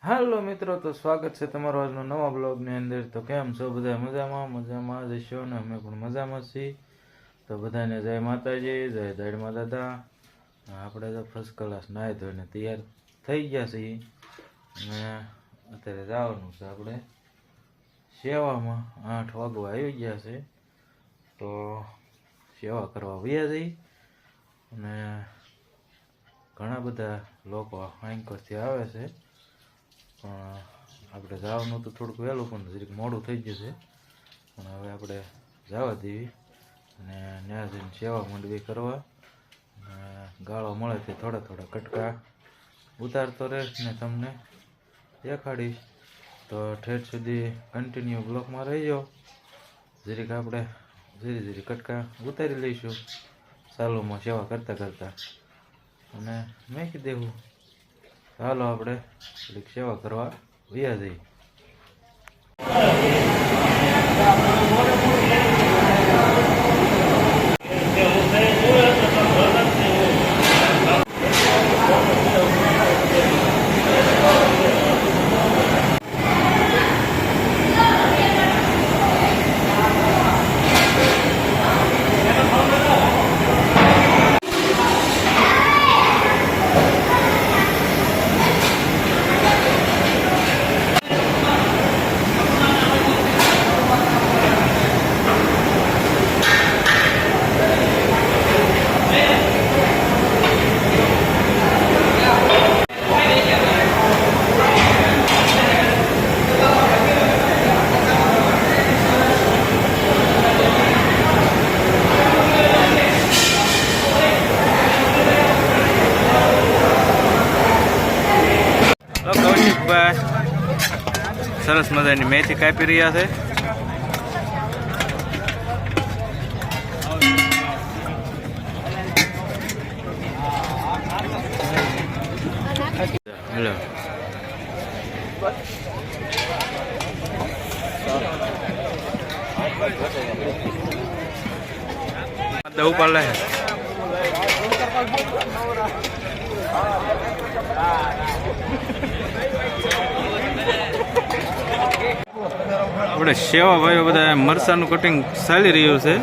હાલો મિત્રો, તો સ્વાગત છે તમારો આજનો નવા બ્લોગની અંદર। તો કેમ છો બધા? મજામાં જ હશો ને? અમે પણ મજામાં છીએ। તો બધાને જય માતાજી, જય દાડમાં દાદા। આપણે તો ફર્સ્ટ ક્લાસ નાહી ધોઈને તૈયાર થઈ ગયા છીએ અને અત્યારે જવાનું છે આપણે સેવામાં। 8 વાગવા આવી ગયા છે, તો સેવા કરવા વયા જઈ। અને ઘણા બધા લોકો આંકરથી આવે છે, પણ આપણે જવાનું તો થોડુંક વહેલું પણ જરીક મોડું થઈ ગયું છે, પણ હવે આપણે જવા દેવી અને ત્યાં જઈને સેવા માંડવી કરવા। અને ગાળો મળે તે થોડા થોડા કટકા ઉતારતો રહીશ ને તમને દેખાડીશ। તો ઠેઠ સુધી કન્ટિન્યુ બ્લોકમાં રહીજો। જરીક આપણે ધીરે કટકા ઉતારી લઈશું ચાલુમાં સેવા કરતાં કરતાં। અને મેં કીધું ચાલો આપણે થોડીક સેવા કરવા વયા જઈએ। સરસ મજાની મેથી કાપી રહ્યા છે। હેલો દઉં પાલે આપણે સેવા ભાઈઓ બધા મરસાનું કટિંગ ચાલી રહ્યું છે।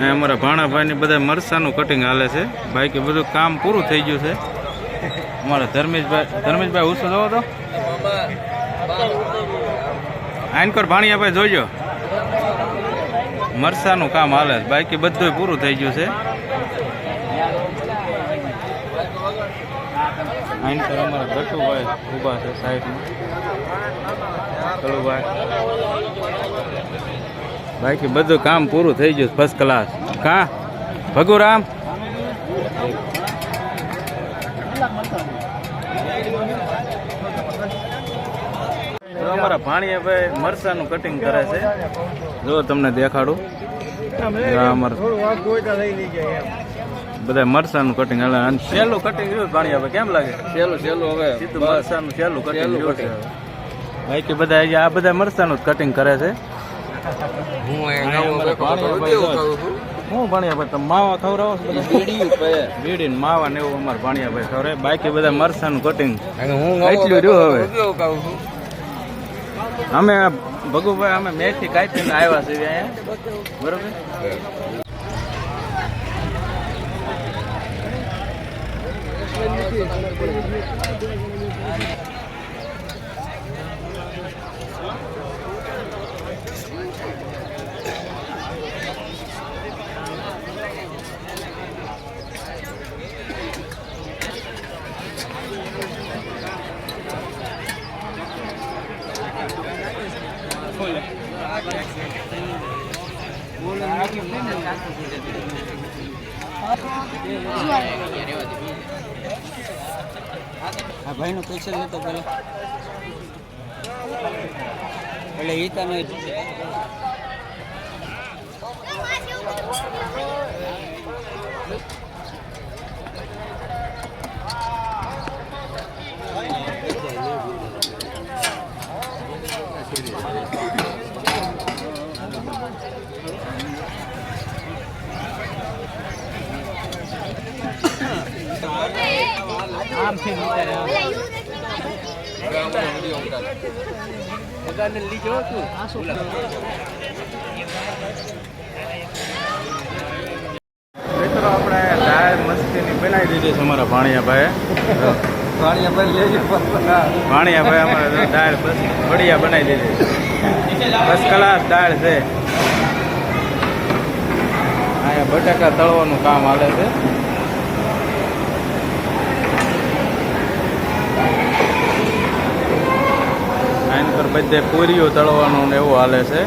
અમારા ભાણાભાઈની બધા મરસાનું કટિંગ હાલે છે। બાકી બધું કામ પૂરું થઈ ગયું છે। અમારા ધર્મેશભાઈ ઉસો જવો તો આઈનકોર ભાણિયાભાઈ જોજો, મરસાનું કામ હાલે, બાકી બધું પૂરું થઈ ગયું છે। આઈનકોર અમારા ગટુભાઈ ઊભા છે સાઈડમાં, બાકી બધું કામ પૂરું થઈ ગયું ફર્સ્ટ ક્લાસ। કા ભગુરામ અમારા ભાણિયાભાઈ મરસાનું કટિંગ કરે છે, જો તમને દેખાડું। બધા મરસાનું કટિંગ હાલે, સહેલું કટિંગ રહ્યું ભાણિયાભાઈ, કેમ લાગે? સહેલું હવે મરસાનું સહેલું કટિંગ રહ્યું છે। બાકી બધા આ બધા મરસાનું કટિંગ કરે છે। હું ભાણિયાભાઈ તમે માવા ખવડાવો છો? બીડી ને માવા ને એવું અમારે ભાણિયાભાઈ ખવડાવે, બાકી બધા મરસાનું કટિંગ એટલું રહ્યું। હવે અમે ભગુભાઈ અમે મેથી કાપીને આવ્યા છીએ અહીંયા, બરોબર? આ ભાઈ નો પૈસા લેતો પેલા એટલે એ તને આમ છે મિત્રો આપણે દાળ મસ્તીની બનાવી દીધી છે અમારા ભાણિયાભાઈ. ભાણિયાભાઈ અમારે દાળ બસ બઢિયા બનાવી દીધી. બસ કલાક દાળ છે. અહીંયા બટાકા તળવાનું કામ હાલે છે. આની પર બધે પૂરીઓ તળવાનું ને એવું હાલે છે.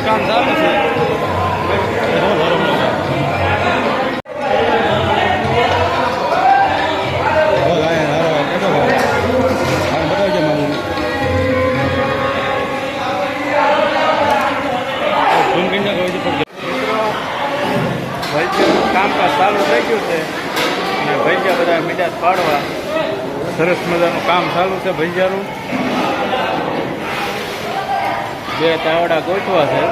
કામ ચાલુ છે. કામકાજ ચાલુ થઈ ગયું છે અને ભજીયા બધા મીઠા પાડવા સરસ મજાનું કામ ચાલુ છે. ભજીયાનું 2 તાવડા ગોઠવા છે.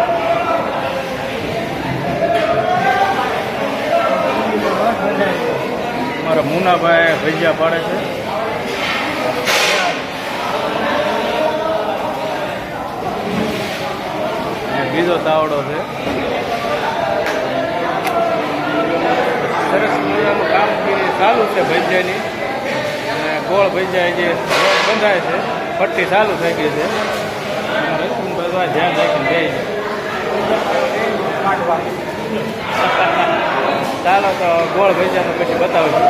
મારા મુનાભાઈ ભજીયા પાડે છે. બીજો તાવડો છે. સરસ મજાનું કામગીરી ચાલુ છે ભજીયાની. અને ગોળ ભજીયા જે બંધાય છે પટ્ટી ચાલુ થઈ ગઈ છે. ધ્યાન રાખીને ચાલો તો ગોળ ભજીયાનું પછી બતાવું છું.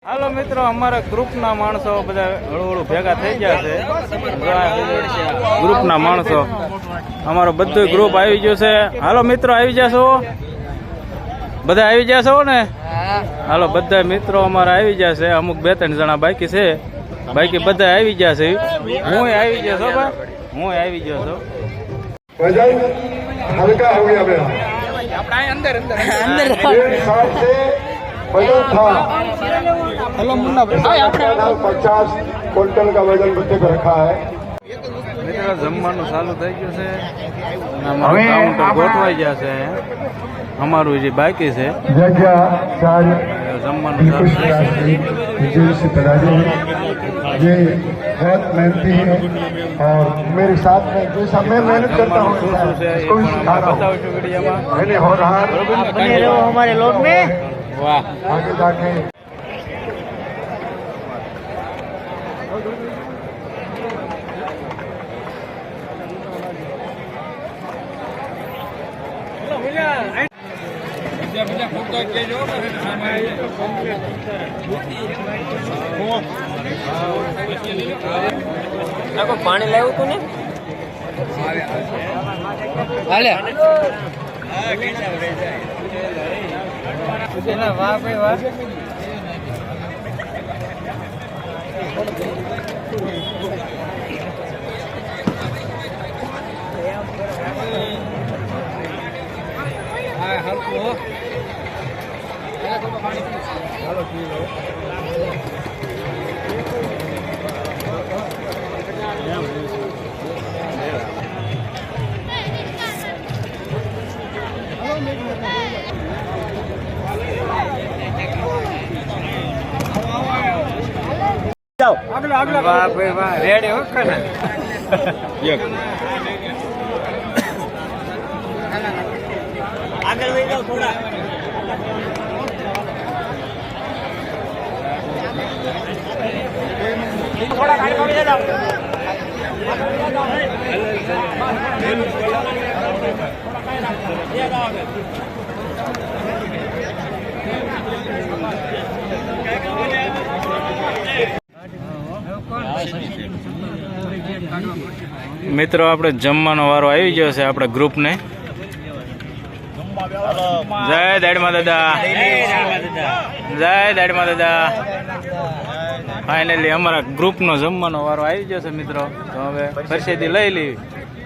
હાલો મિત્રો, અમારા ગ્રુપના માણસો બધા હળવું ભેગા થઈ ગયા છે. ગ્રુપના માણસો અમારો બધું ગ્રુપ આવી ગયો છે. હાલો મિત્રો, આવી જશો? બધા આવી જશો ને? હાલો, બધા મિત્રો અમારા આવી જશે. અમુક 2-3 જણા બાકી છે. બાકી બધા આવી જશે. હું આવી જશો ભાઈ, હું આવી જશો. हल्का हो गया मेरा अंदर अंदर अंदर से वजन था। हेलो मुन्ना भाई, 50 क्विंटल का वजन बच्चे को रखा है. મિત્રો જમવાનું ચાલુ થઈ ગયું છે. અમારું કાઉન્ટર ગોઠવાઈ જશે. અમારું જે બાકી છે જમવાનું ચાલુ ये बहुत मेहनती है और मेरे साथ में जैसा मैं मेहनत करता हूँ इसको भी सिखा रहा हूँ. मैंने हो रहा बने रहो हमारे लोग में. वाह, आगे जाके પાણી લાવ્યું તું ને હાલે વાહ ભાઈ વાહ. વાહ ભાઈ વાહ, રેડી હો ને. આગળ વહી જાઓ થોડા. થોડા ગાડી પડી જાઓ. મિત્રો આપણે જમવાનો વારો આવી ગયો છે આપણા ગ્રુપને. જય દાડમાં દાદા, જય દાડમાં દાદા. ફાઇનલી અમારા ગ્રુપનો જમવાનો વારો આવી ગયો છે મિત્રો. તો હવે પ્રસાદી લઈ લેવી.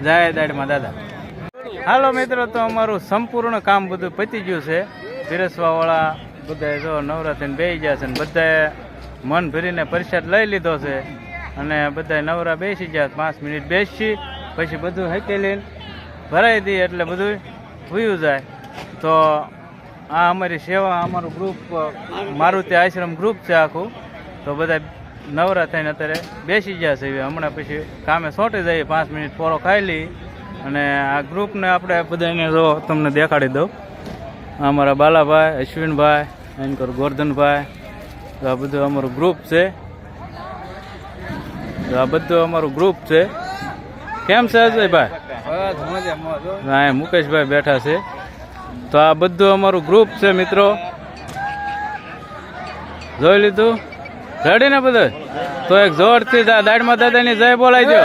જય દાડમાં દાદા. હાલો મિત્રો, તો અમારું સંપૂર્ણ કામ બધું પતી ગયું છે. પીરસવા વાળા બધા જો નવરાત્રિને બેસી ગયા છે ને બધાએ મન ભરીને પ્રસાદ લઈ લીધો છે અને બધા નવરા બેસી ગયા. 5 મિનિટ બેસી પછી બધું હકેલીને ભરાઈ દઈએ એટલે બધું વયું જાય. તો આ અમારી સેવા, અમારું ગ્રુપ મારુતિ આશ્રમ ગ્રુપ છે આખું. તો બધા નવરા થઈને અત્યારે બેસી ગયા છે. હમણાં પછી કામે સોંટી જઈએ, 5 મિનિટ પોરો ખાઈ લઈ અને આ ગ્રુપને આપણે બધાને જો તમને દેખાડી દઉં. અમારા બાલાભાઈ, અશ્વિનભાઈ, એન્કર ગોરધનભાઈ, તો આ બધું અમારું ગ્રુપ છે. તો આ બધું અમારું ગ્રુપ છે. કેમ છે અજયભાઈ? હા, મુકેશભાઈ બેઠા છે. તો આ બધું અમારું ગ્રુપ છે મિત્રો. જોઈ લીધું? રેડી ને બધું? તો એક જોરથી દાડમાં દાદાની જય બોલાવી દો.